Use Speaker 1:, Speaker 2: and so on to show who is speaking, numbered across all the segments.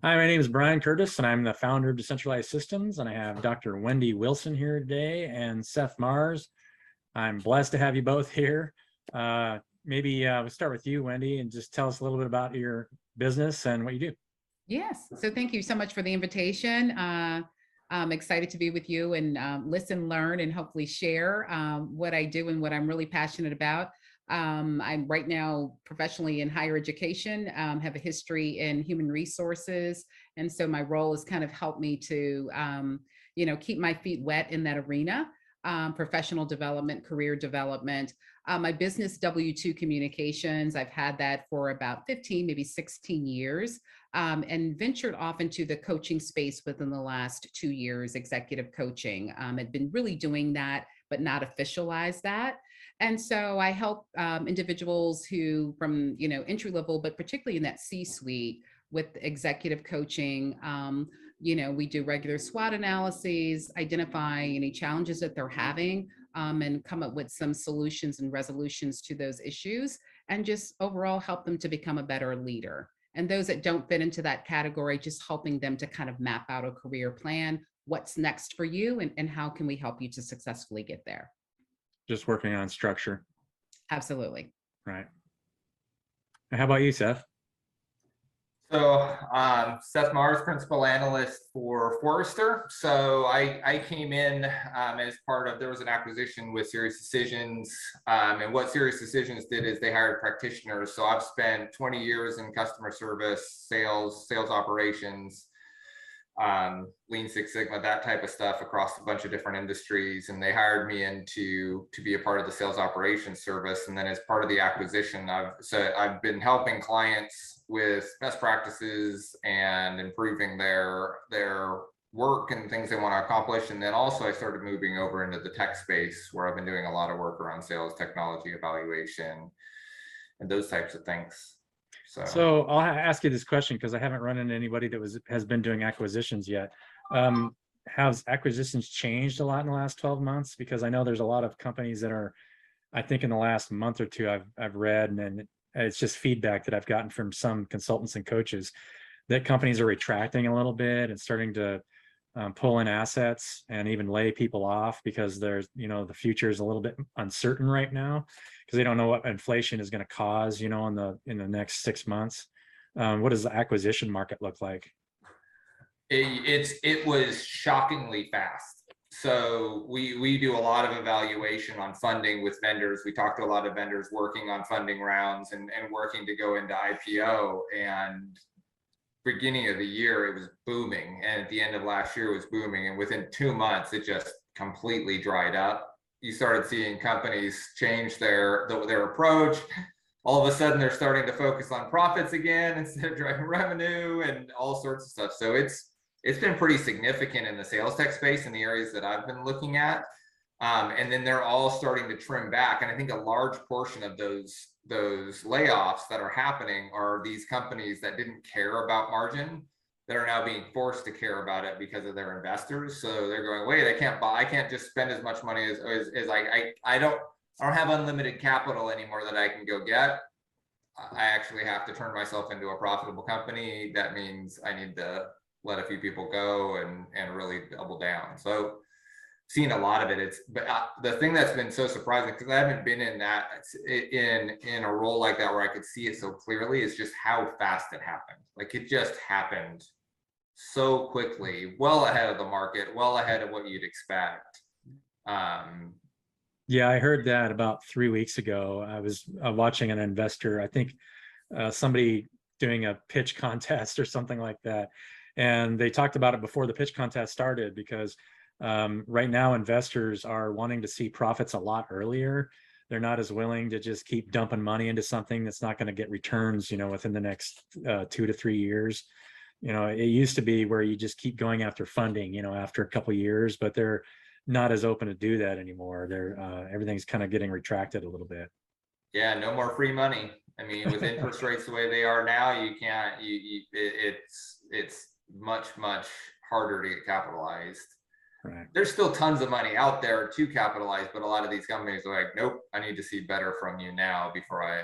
Speaker 1: Hi, my name is Brian Curtis, and I'm the founder of Decentralized Systems. And I have Dr. Wendy Wilson here today and Seth Mars. I'm blessed to have you both here. Maybe we'll start with you, Wendy, and just tell us a little bit about your business and what you do.
Speaker 2: Yes. So thank you so much for the invitation. I'm excited to be with you and listen, learn, and hopefully share what I do and what I'm really passionate about. I'm right now professionally in higher education, have a history in human resources. And so my role has kind of helped me to, keep my feet wet in that arena, professional development, career development. My business, W2 Communications, I've had that for about 15, maybe 16 years. And ventured off into the coaching space within the last 2 years, executive coaching. I'd been really doing that, but not officialized that. And so I help individuals who from, entry level, but particularly in that C-suite with executive coaching. We do regular SWOT analyses, identify any challenges that they're having, and come up with some solutions and resolutions to those issues, and just overall help them to become a better leader. And those that don't fit into that category, just helping them to kind of map out a career plan. What's next for you, and how can we help you to successfully get there?
Speaker 1: Just working on structure.
Speaker 2: Absolutely.
Speaker 1: Right. And how about you, Seth?
Speaker 3: So Seth Mars, principal analyst for Forrester. So I came in as part of, there was an acquisition with Serious Decisions. And what Serious Decisions did is they hired practitioners. So I've spent 20 years in customer service, sales operations, Lean Six Sigma, that type of stuff across a bunch of different industries. And they hired me in to be a part of the sales operations service. And then as part of the acquisition, I've been helping clients with best practices and improving their work and things they want to accomplish. And then also I started moving over into the tech space, where I've been doing a lot of work around sales, technology evaluation, and those types of things.
Speaker 1: So I'll ask you this question because I haven't run into anybody that has been doing acquisitions yet. Has acquisitions changed a lot in the last 12 months? Because I know there's a lot of companies that are, I think in the last month or two I've read, and then it's just feedback that I've gotten from some consultants and coaches, that companies are retracting a little bit and starting to pull in assets and even lay people off because there's, the future is a little bit uncertain right now because they don't know what inflation is going to cause, in the next 6 months. What does the acquisition market look like?
Speaker 3: It was shockingly fast. So we do a lot of evaluation on funding with vendors. We talk to a lot of vendors working on funding rounds and working to go into IPO. And beginning of the year, it was booming. And at the end of last year, it was booming. And within 2 months, it just completely dried up. You started seeing companies change their approach. All of a sudden, they're starting to focus on profits again instead of driving revenue and all sorts of stuff. So it's been pretty significant in the sales tech space in the areas that I've been looking at. And then they're all starting to trim back. And I think a large portion of those layoffs that are happening are these companies that didn't care about margin, that are now being forced to care about it because of their investors. So they're going, wait, I can't just spend as much money as I don't have unlimited capital anymore that I can go get. I actually have to turn myself into a profitable company. That means I need to let a few people go and really double down. So seen a lot of it. But the thing that's been so surprising, because I haven't been in a role like that where I could see it so clearly, is just how fast it happened. Like it just happened so quickly, well ahead of the market, well ahead of what you'd expect.
Speaker 1: Yeah, I heard that about 3 weeks ago. I was watching an investor, I think somebody doing a pitch contest or something like that. And they talked about it before the pitch contest started because right now investors are wanting to see profits a lot earlier. They're not as willing to just keep dumping money into something that's not going to get returns, within the next 2 to 3 years. It used to be where you just keep going after funding, after a couple of years, but they're not as open to do that anymore. Everything's kind of getting retracted a little bit.
Speaker 3: Yeah, no more free money. I mean, with interest rates the way they are now, you can't. It's much harder to get capitalized.
Speaker 1: Right.
Speaker 3: There's still tons of money out there to capitalize, but a lot of these companies are like, nope, I need to see better from you now before I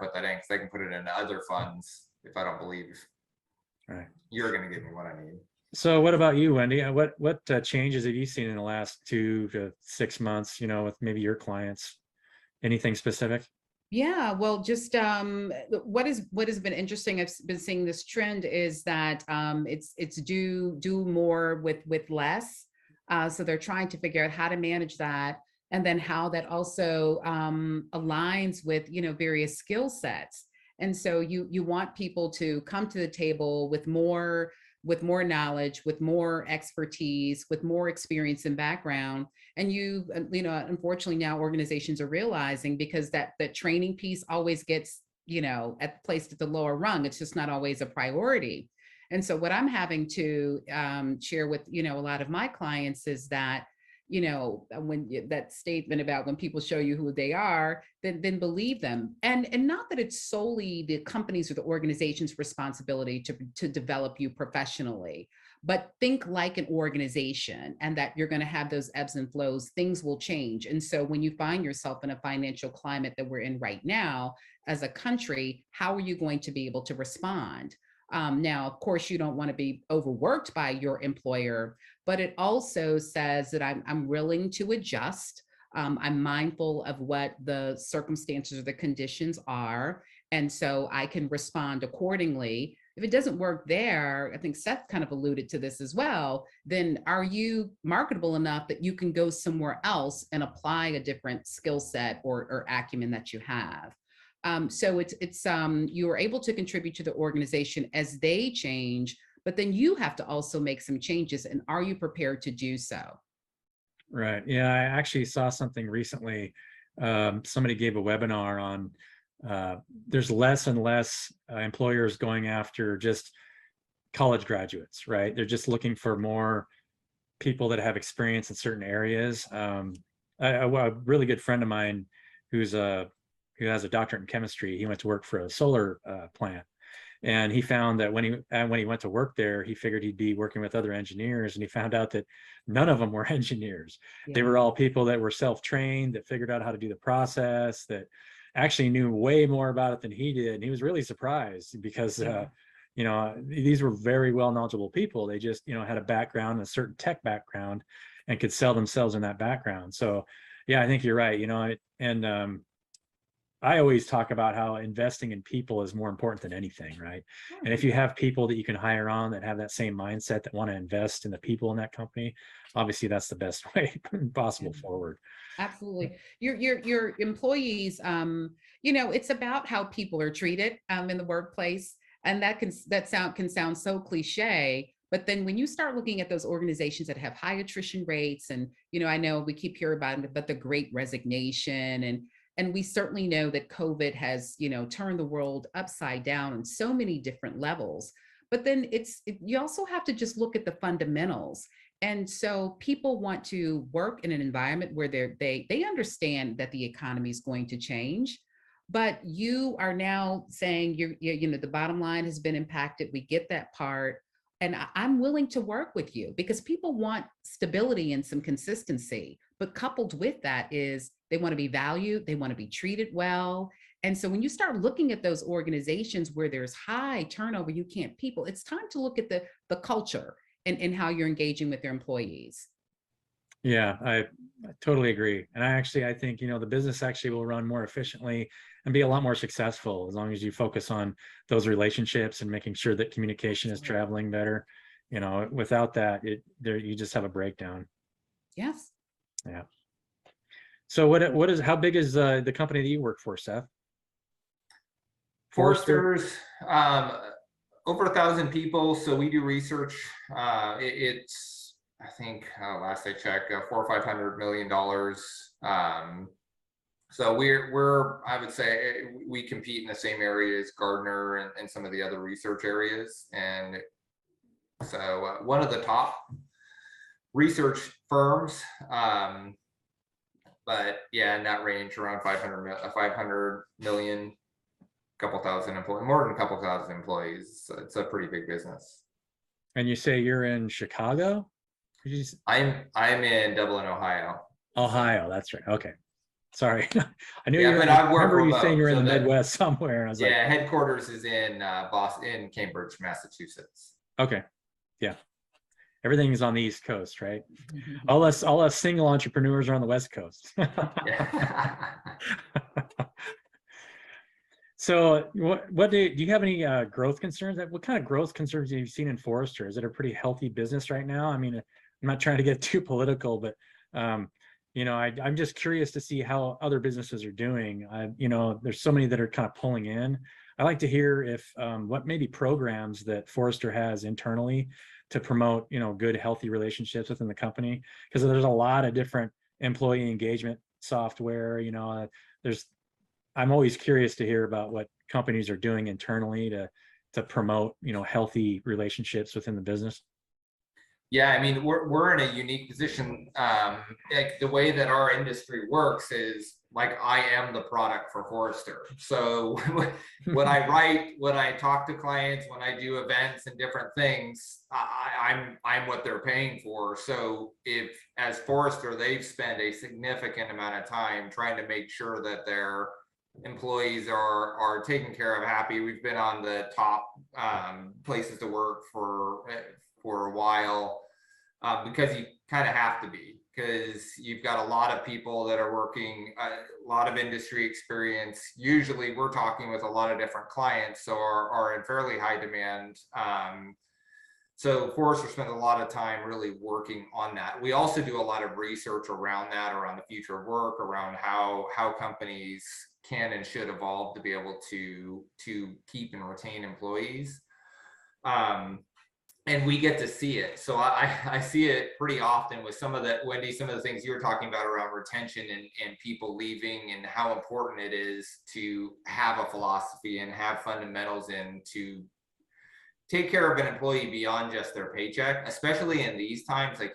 Speaker 3: put that in, because I can put it into other funds if I don't believe.
Speaker 1: Right.
Speaker 3: You're going to give me what I need.
Speaker 1: So what about you, Wendy? What changes have you seen in the last 2 to 6 months, with maybe your clients? Anything specific?
Speaker 2: Yeah, well, just what has been interesting, I've been seeing this trend is that it's do more with less. So they're trying to figure out how to manage that, and then how that also aligns with various skill sets. And so you want people to come to the table with more knowledge, with more expertise, with more experience and background. And unfortunately now organizations are realizing, because that training piece always gets placed at the lower rung, it's just not always a priority. And so what I'm having to share with a lot of my clients is that that statement about when people show you who they are, then believe them. And not that it's solely the company's or the organization's responsibility to develop you professionally, but think like an organization, and that you're going to have those ebbs and flows. Things will change. And so when you find yourself in a financial climate that we're in right now as a country, how are you going to be able to respond? Now, of course, you don't want to be overworked by your employer, but it also says that I'm willing to adjust. I'm mindful of what the circumstances or the conditions are. And so I can respond accordingly. If it doesn't work there, I think Seth kind of alluded to this as well, then are you marketable enough that you can go somewhere else and apply a different skill set or acumen that you have? So it's you are able to contribute to the organization as they change, but then you have to also make some changes. And are you prepared to do so?
Speaker 1: Right. Yeah, I actually saw something recently. Somebody gave a webinar on there's less and less employers going after just college graduates, right? They're just looking for more people that have experience in certain areas. A really good friend of mine who has a doctorate in chemistry, he went to work for a solar plant. And he found that when he went to work there, he figured he'd be working with other engineers, and he found out that none of them were engineers.
Speaker 2: Yeah.
Speaker 1: They were all people that were self-trained, that figured out how to do the process, that actually knew way more about it than he did. And he was really surprised because these were very well knowledgeable people. They just had a background, a certain tech background, and could sell themselves in that background. So yeah, I think you're right. I always talk about how investing in people is more important than anything, right? And if you have people that you can hire on that have that same mindset, that want to invest in the people in that company, obviously that's the best way possible forward.
Speaker 2: Absolutely. Your employees, it's about how people are treated in the workplace. And that can sound so cliche. But then when you start looking at those organizations that have high attrition rates, and I know we keep hearing about it, but the great resignation, and we certainly know that COVID has, turned the world upside down on so many different levels. But then you also have to just look at the fundamentals. And so people want to work in an environment where they understand that the economy is going to change. But you are now saying the bottom line has been impacted. We get that part. And I'm willing to work with you, because people want stability and some consistency. But coupled with that is they want to be valued, they want to be treated well. And so when you start looking at those organizations where there's high turnover, you can't people, it's time to look at the culture and how you're engaging with their employees.
Speaker 1: Yeah, I totally agree. And I think, the business actually will run more efficiently and be a lot more successful as long as you focus on those relationships and making sure that communication is traveling better. Without that, you just have a breakdown.
Speaker 2: Yes.
Speaker 1: Yeah. So how big is the company that you work for, Seth?
Speaker 3: Forrester's, over 1,000 people. So we do research. It's, I think, last I checked, $400 or $500 million. So I would say we compete in the same area as Gardner and some of the other research areas. And so one of the top research firms, but yeah, in that range, around 500 million, couple thousand employees, more than a couple thousand employees. So it's a pretty big business.
Speaker 1: And you say you're in Chicago?
Speaker 3: I'm in Dublin, Ohio.
Speaker 1: Ohio, that's right. Okay. Sorry. I knew
Speaker 3: Yeah,
Speaker 1: you were,
Speaker 3: but
Speaker 1: I
Speaker 3: I work
Speaker 1: remember you saying
Speaker 3: remote,
Speaker 1: you're in
Speaker 3: so
Speaker 1: the
Speaker 3: that,
Speaker 1: Midwest somewhere. I was like,
Speaker 3: yeah, headquarters is in Boston, in Cambridge, Massachusetts.
Speaker 1: okay. Yeah. Everything is on the East Coast, right? All us single entrepreneurs are on the West Coast.
Speaker 3: Yeah.
Speaker 1: So what do you have any growth concerns? What kind of growth concerns have you seen in Forrester? Is it a pretty healthy business right now? I mean, I'm not trying to get too political, but I'm just curious to see how other businesses are doing. There's so many that are kind of pulling in. I like to hear if what maybe programs that Forrester has internally to promote, good, healthy relationships within the company, because there's a lot of different employee engagement software. There's I'm always curious to hear about what companies are doing internally to promote, healthy relationships within the business.
Speaker 3: Yeah, I mean, we're in a unique position. Like the way that our industry works is like I am the product for Forrester. So when I write, when I talk to clients, when I do events and different things, I'm what they're paying for. So if as Forrester, they've spent a significant amount of time trying to make sure that their employees are taken care of, happy. We've been on the top places to work for a while, because you kind of have to be, because you've got a lot of people that are working, a lot of industry experience. Usually we're talking with a lot of different clients, so are in fairly high demand. So Forrester spends a lot of time really working on that. We also do a lot of research around that, around the future of work, around how companies can and should evolve to be able to keep and retain employees. And we get to see it. So I see it pretty often with some of the, Wendy, some of the things you were talking about around retention and people leaving, and how important it is to have a philosophy and have fundamentals and to take care of an employee beyond just their paycheck, especially in these times. Like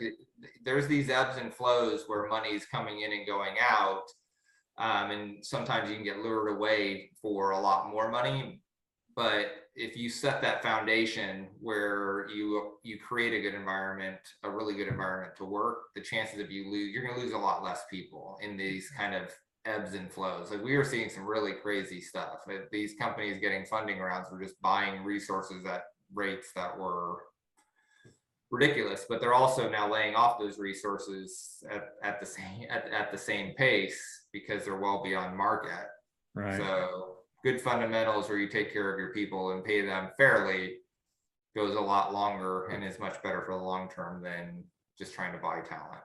Speaker 3: there's these ebbs and flows where money's coming in and going out. And sometimes you can get lured away for a lot more money. But if you set that foundation where you create a good environment, a really good environment to work, the chances of you're going to lose a lot less people in these kind of ebbs and flows. Like we were seeing some really crazy stuff. These companies getting funding rounds were just buying resources at rates that were ridiculous, but they're also now laying off those resources at the same pace because they're well beyond market.
Speaker 1: Right.
Speaker 3: So good fundamentals where you take care of your people and pay them fairly goes a lot longer and is much better for the long term than just trying to buy talent.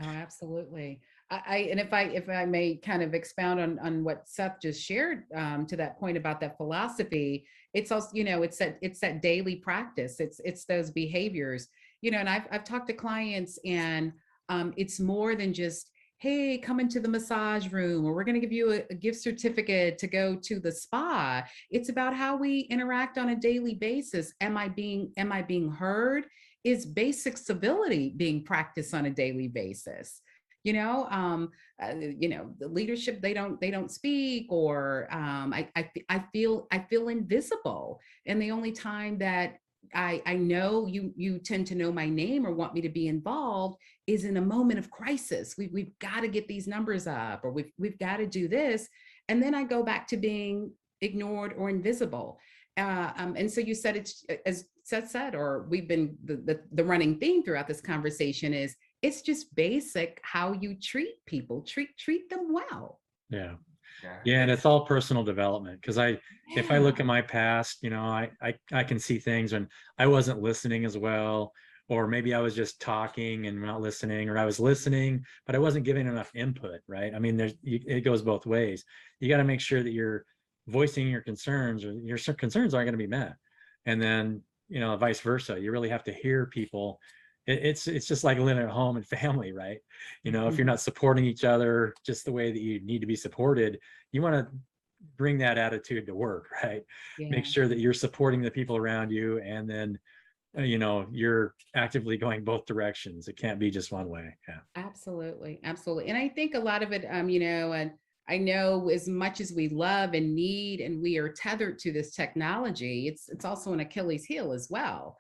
Speaker 2: Oh, absolutely. And if I may kind of expound on what Seth just shared, to that point about that philosophy, it's also, it's that daily practice. It's those behaviors, and I've talked to clients, and it's more than just, hey, come into the massage room, or we're going to give you a gift certificate to go to the spa. It's about how we interact on a daily basis. Am I being heard? Is basic civility being practiced on a daily basis? The leadership, they don't speak, or I feel invisible. And the only time that I know you tend to know my name or want me to be involved is in a moment of crisis. We've got to get these numbers up, or we've got to do this. And then I go back to being ignored or invisible. And so you said, it's, as Seth said, or we've been, the running theme throughout this conversation is, it's just basic how you treat people, treat them well.
Speaker 1: Yeah. And it's all personal development. Because if I look at my past, I can see things when I wasn't listening as well, or maybe I was just talking and not listening, or I was listening, but I wasn't giving enough input, right? I mean, it goes both ways. You got to make sure that you're voicing your concerns, or your concerns aren't going to be met. And then, vice versa. You really have to hear people. It's just like living at home and family, right? If you're not supporting each other just the way that you need to be supported, you want to bring that attitude to work, right?
Speaker 2: Yeah.
Speaker 1: Make sure that you're supporting the people around you, and then you're actively going both directions. It can't be just one way. Yeah,
Speaker 2: absolutely. And I think a lot of it, and I know as much as we love and need, and we are tethered to this technology, it's also an Achilles heel as well.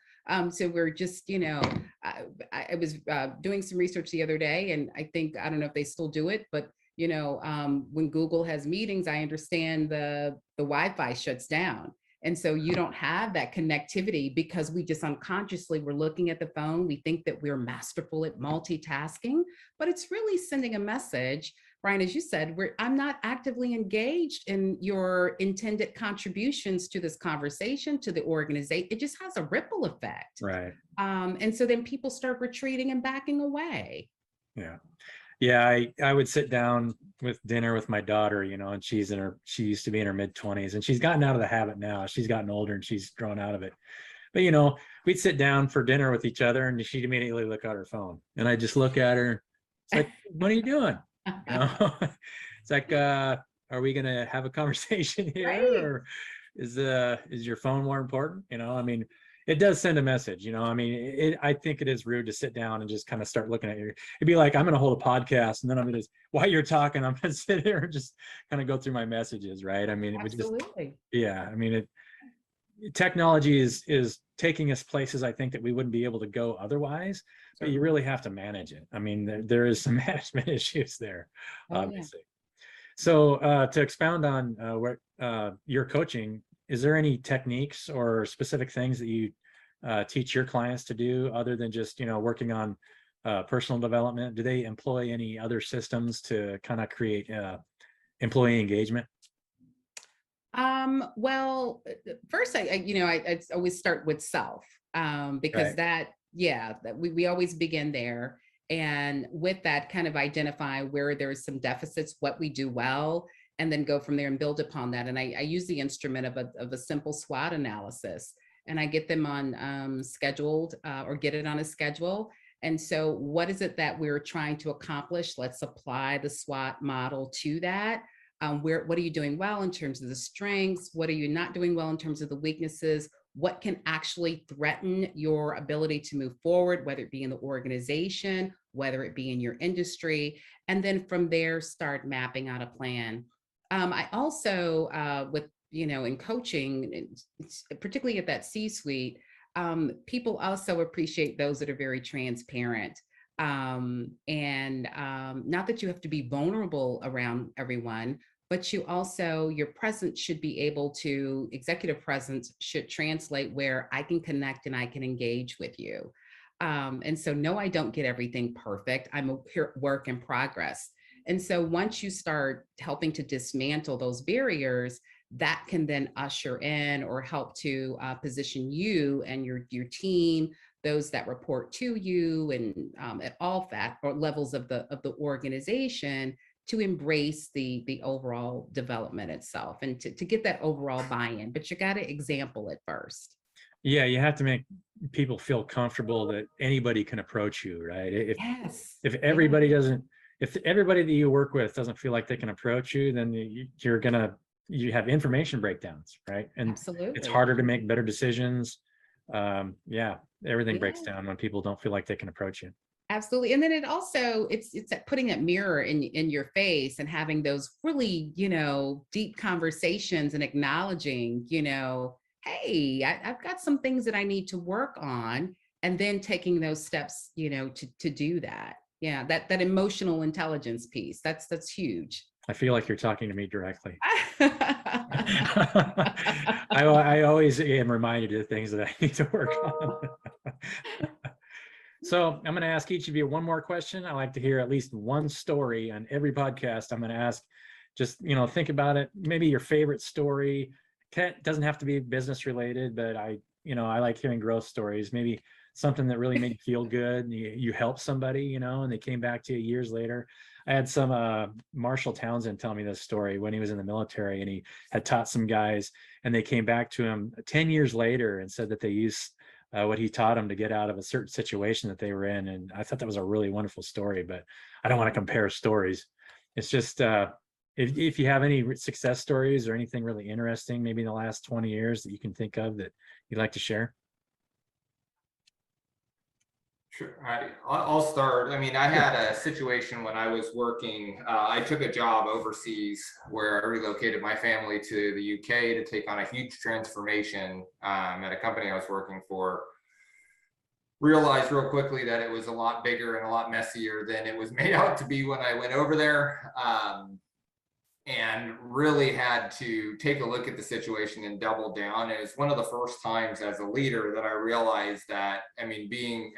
Speaker 2: So we're just, I was doing some research the other day, and I don't know if they still do it, but when Google has meetings, I understand the Wi-Fi shuts down. And so you don't have that connectivity because we just unconsciously we're looking at the phone. We think that we're masterful at multitasking, but it's really sending a message. Brian, as you said, I'm not actively engaged in your intended contributions to this conversation, to the organization. It just has a ripple effect.
Speaker 1: Right.
Speaker 2: And so then people start retreating and backing away.
Speaker 1: Yeah. Yeah, I would sit down with dinner with my daughter, and she used to be in her mid-20s, and she's gotten out of the habit now. She's gotten older and she's grown out of it. But we'd sit down for dinner with each other and she'd immediately look at her phone. And I just look at her. It's like, what are you doing? It's like, are we gonna have a conversation here?
Speaker 2: Right.
Speaker 1: Or is your phone more important? I mean, it does send a message, I mean, I think it is rude to sit down and just kind of start looking at you. It'd be like, I'm going to hold a podcast and then I'm going to, while you're talking, I'm going to sit there and just kind of go through my messages. Right. I mean, it would just, yeah. I mean, technology is taking us places, I think, that we wouldn't be able to go otherwise, but you really have to manage it. I mean, there is some management issues there, obviously. So to expound on what your coaching, is there any techniques or specific things that you teach your clients to do other than just, working on personal development? Do they employ any other systems to kind of create employee engagement?
Speaker 2: Well, first, I always start with self because
Speaker 1: Right.
Speaker 2: we always begin there. And with that, kind of identify where there's some deficits, what we do well, and then go from there and build upon that. And I use the instrument of a simple SWOT analysis, and I get them on scheduled or get it on a schedule. And so what is it that we're trying to accomplish? Let's apply the SWOT model to that. What are you doing well in terms of the strengths? What are you not doing well in terms of the weaknesses? What can actually threaten your ability to move forward, whether it be in the organization, whether it be in your industry, and then from there, start mapping out a plan. I also, in coaching, particularly at that C-suite, people also appreciate those that are very transparent. And not that you have to be vulnerable around everyone, but your presence should be able to, executive presence should translate where I can connect and I can engage with you. And so, no, I don't get everything perfect. I'm a work in progress. And so once you start helping to dismantle those barriers, that can then usher in or help to position you and your team, those that report to you, and at all levels of the organization, to embrace the overall development itself and to get that overall buy-in. But you got to example it first.
Speaker 1: Yeah, you have to make people feel comfortable that anybody can approach you, right? If everybody doesn't, if everybody that you work with doesn't feel like they can approach you, then you have information breakdowns, right? And
Speaker 2: absolutely,
Speaker 1: it's harder to make better decisions. Everything breaks down when people don't feel like they can approach you.
Speaker 2: Absolutely. And then it's at putting that mirror in your face and having those really, deep conversations and acknowledging, hey, I've got some things that I need to work on, and then taking those steps, to do that. Yeah, that emotional intelligence piece, that's huge.
Speaker 1: I feel like you're talking to me directly. I always am reminded of things that I need to work on. So I'm going to ask each of you one more question. I like to hear at least one story on every podcast. I'm going to ask, just, think about it. Maybe your favorite story. It doesn't have to be business related, but I like hearing growth stories. Maybe something that really made you feel good. You helped somebody, and they came back to you years later. I had some Marshall Townsend tell me this story when he was in the military, and he had taught some guys, and they came back to him 10 years later and said that they used what he taught them to get out of a certain situation that they were in. And I thought that was a really wonderful story, but I don't want to compare stories. It's just, if you have any success stories or anything really interesting, maybe in the last 20 years that you can think of that you'd like to share.
Speaker 3: Sure. I'll start. I mean, I had a situation when I was working. I took a job overseas where I relocated my family to the UK to take on a huge transformation at a company I was working for. realized real quickly that it was a lot bigger and a lot messier than it was made out to be when I went over there. And really had to take a look at the situation and double down. And it's one of the first times as a leader that I realized that, I mean, being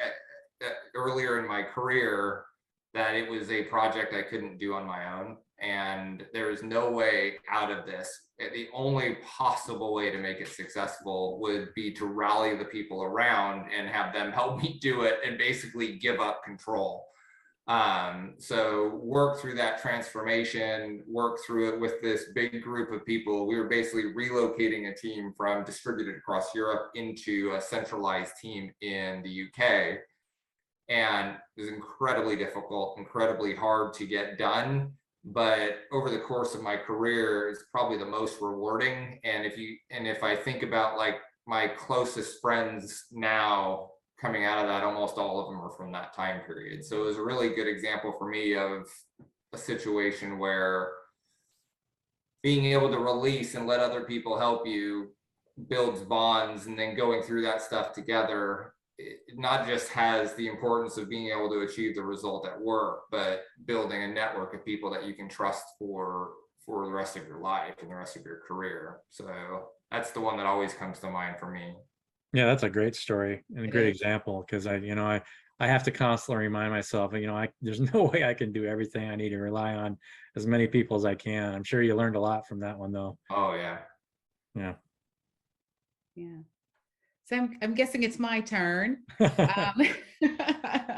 Speaker 3: earlier in my career, that it was a project I couldn't do on my own. And there is no way out of this. The only possible way to make it successful would be to rally the people around and have them help me do it and basically give up control. So work through that transformation, work through it with this big group of people. We were basically relocating a team from distributed across Europe into a centralized team in the UK. And it was incredibly difficult, incredibly hard to get done. But over the course of my career, it's probably the most rewarding. And if I think about like my closest friends now, coming out of that, almost all of them are from that time period. So it was a really good example for me of a situation where being able to release and let other people help you builds bonds, and then going through that stuff together, it not just has the importance of being able to achieve the result at work, but building a network of people that you can trust for the rest of your life and the rest of your career. So that's the one that always comes to mind for me.
Speaker 1: Yeah, that's a great story and a
Speaker 2: It
Speaker 1: great
Speaker 2: is.
Speaker 1: example, because I have to constantly remind myself, there's no way I can do everything. I need to rely on as many people as I can. I'm sure you learned a lot from that one, though.
Speaker 3: Oh yeah.
Speaker 1: Yeah.
Speaker 2: Yeah. So I'm guessing it's my turn. Um,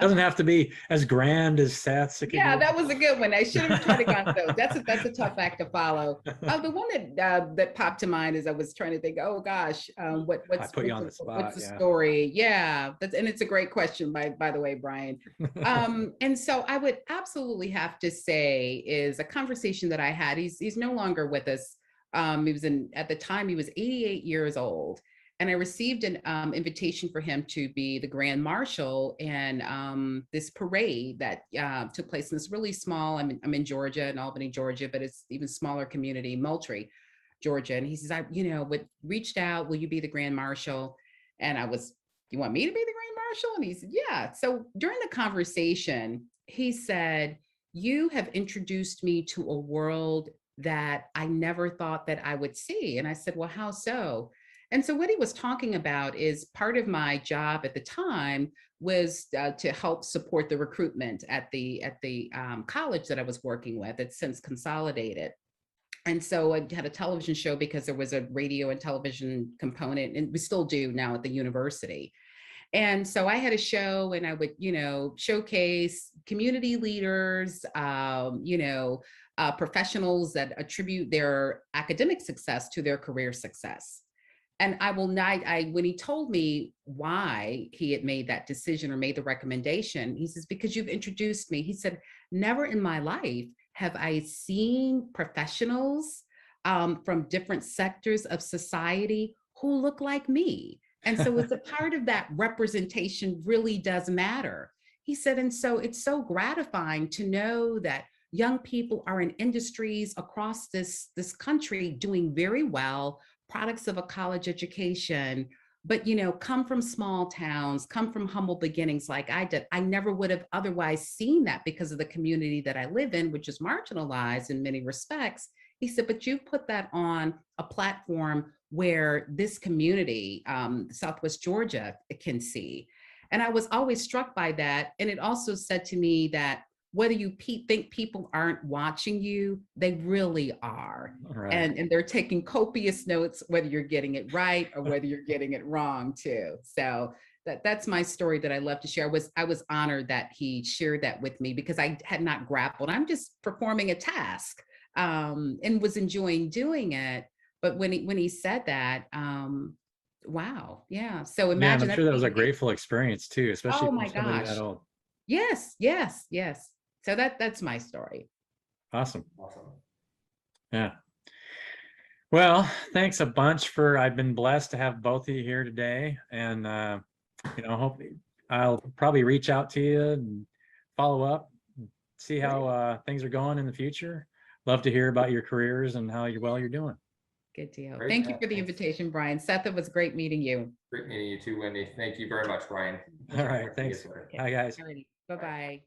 Speaker 1: Doesn't have to be as grand as Seth's. It could
Speaker 2: Yeah,
Speaker 1: be.
Speaker 2: that was a good one. I should have tried to go those. That's a tough act to follow. The one that popped to mind as I was trying to think. Oh gosh,
Speaker 1: I put you on the spot.
Speaker 2: what's the
Speaker 1: Yeah.
Speaker 2: story? Yeah, and it's a great question by the way, Brian. And so I would absolutely have to say is a conversation that I had. He's no longer with us. At the time he was 88 years old. And I received an invitation for him to be the Grand Marshal in this parade that took place in this really small, I'm in Georgia, in Albany, Georgia, but it's even smaller community, Moultrie, Georgia. And he says, reached out, will you be the Grand Marshal? And you want me to be the Grand Marshal? And he said, yeah. So during the conversation, he said, you have introduced me to a world that I never thought that I would see. And I said, well, how so? And so what he was talking about is part of my job at the time was to help support the recruitment at the college that I was working with. It's since consolidated. And so I had a television show because there was a radio and television component, and we still do now at the university. And so I had a show, and I would, showcase community leaders, professionals that attribute their academic success to their career success. And I will not, when he told me why he had made that decision or made the recommendation, he says, because you've introduced me. He said, never in my life have I seen professionals from different sectors of society who look like me. And so it's a part of that representation really does matter. He said, and so it's so gratifying to know that young people are in industries across this country doing very well, products of a college education, but come from small towns, come from humble beginnings like I did. I never would have otherwise seen that because of the community that I live in, which is marginalized in many respects. He said, but you put that on a platform where this community, Southwest Georgia, can see. And I was always struck by that. And it also said to me that whether you think people aren't watching you, they really are.
Speaker 1: Right.
Speaker 2: And they're taking copious notes, whether you're getting it right or whether you're getting it wrong too. So that's my story that I love to share. I was honored that he shared that with me because I had not grappled. I'm just performing a task and was enjoying doing it. But when he said that, wow, yeah. So imagine.
Speaker 1: Yeah, I'm sure that was a grateful experience too, especially
Speaker 2: oh
Speaker 1: for
Speaker 2: my
Speaker 1: somebody
Speaker 2: gosh.
Speaker 1: that old.
Speaker 2: Yes. So that's my story.
Speaker 1: Awesome.
Speaker 3: Awesome.
Speaker 1: Yeah. Well, thanks a bunch I've been blessed to have both of you here today. And, hopefully I'll probably reach out to you and follow up, see how things are going in the future. Love to hear about your careers and how you're doing.
Speaker 2: Good deal.
Speaker 3: Great.
Speaker 2: Thank you
Speaker 3: Yeah,
Speaker 2: for the
Speaker 3: thanks.
Speaker 2: invitation, Brian. Seth, it was great meeting you.
Speaker 3: Great meeting you too, Wendy. Thank you very much, Brian.
Speaker 1: All right, thanks.
Speaker 2: Okay.
Speaker 1: Hi, guys.
Speaker 2: Alrighty. Bye-bye.